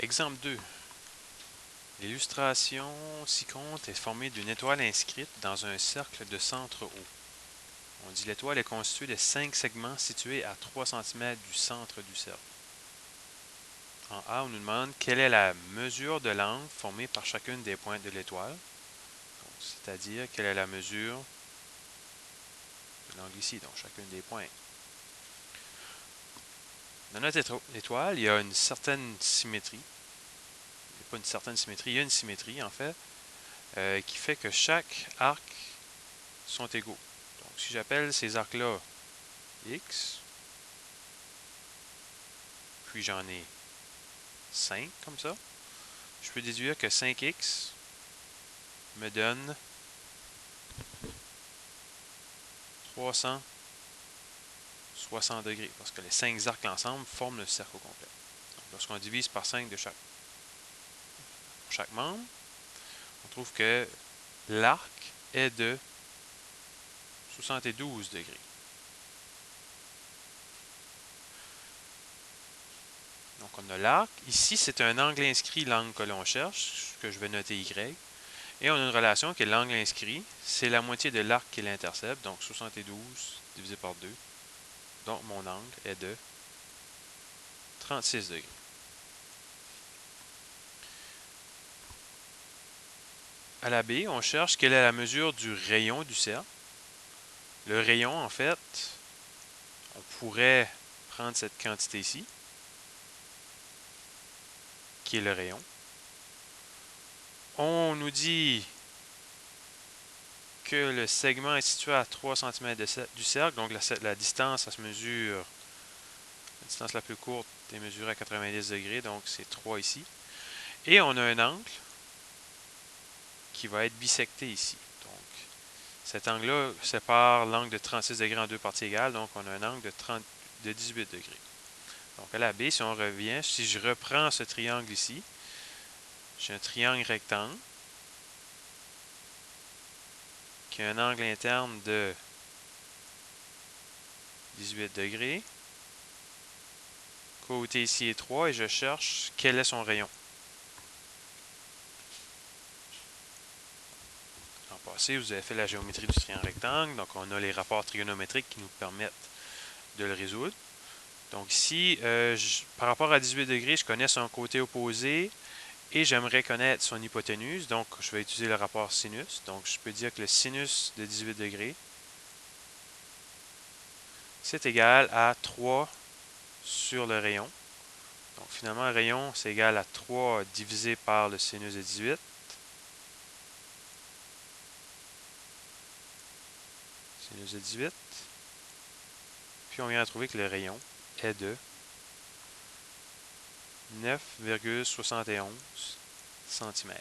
Exemple 2. L'illustration ci-contre est formée d'une étoile inscrite dans un cercle de centre haut. On dit l'étoile est constituée de 5 segments situés à 3 cm du centre du cercle. En A, on nous demande quelle est la mesure de l'angle formé par chacune des pointes de l'étoile. C'est-à-dire quelle est la mesure de l'angle ici, donc chacune des pointes. Dans notre étoile, il y a une certaine symétrie. Il n'y a pas une certaine symétrie, il y a une symétrie en fait, qui fait que chaque arc sont égaux. Donc si j'appelle ces arcs-là X, puis j'en ai 5 comme ça, je peux déduire que 5X me donne 360 degrés, parce que les 5 arcs ensemble forment le cercle au complet. Donc lorsqu'on divise par 5 de chaque membre, on trouve que l'arc est de 72 degrés. Donc on a l'arc. Ici, c'est un angle inscrit, l'angle que l'on cherche, que je vais noter Y. Et on a une relation que l'angle inscrit, c'est la moitié de l'arc qui l'intercepte, donc 72 divisé par 2. Donc mon angle est de 36 degrés. À la B, on cherche quelle est la mesure du rayon du cercle. Le rayon, en fait, on pourrait prendre cette quantité ici, qui est le rayon. On nous dit que le segment est situé à 3 cm du cercle, donc la distance, ça se mesure, la distance la plus courte est mesurée à 90 degrés, donc c'est 3 ici. Et on a un angle qui va être bisecté ici. Donc, cet angle-là sépare l'angle de 36 degrés en deux parties égales, donc on a un angle de 18 degrés. Donc à la B, si on revient, si je reprends ce triangle ici, j'ai un triangle rectangle qui a un angle interne de 18 degrés. Côté ici est 3 et je cherche quel est son rayon. En passé, vous avez fait la géométrie du triangle rectangle, donc on a les rapports trigonométriques qui nous permettent de le résoudre. Donc ici, par rapport à 18 degrés, je connais son côté opposé et j'aimerais connaître son hypoténuse. Donc, je vais utiliser le rapport sinus. Donc, je peux dire que le sinus de 18 degrés, c'est égal à 3 sur le rayon. Donc, finalement, le rayon, c'est égal à 3 divisé par le sinus de 18. Sinus de 18. Puis, on vient de trouver que le rayon est de 9,71 cm.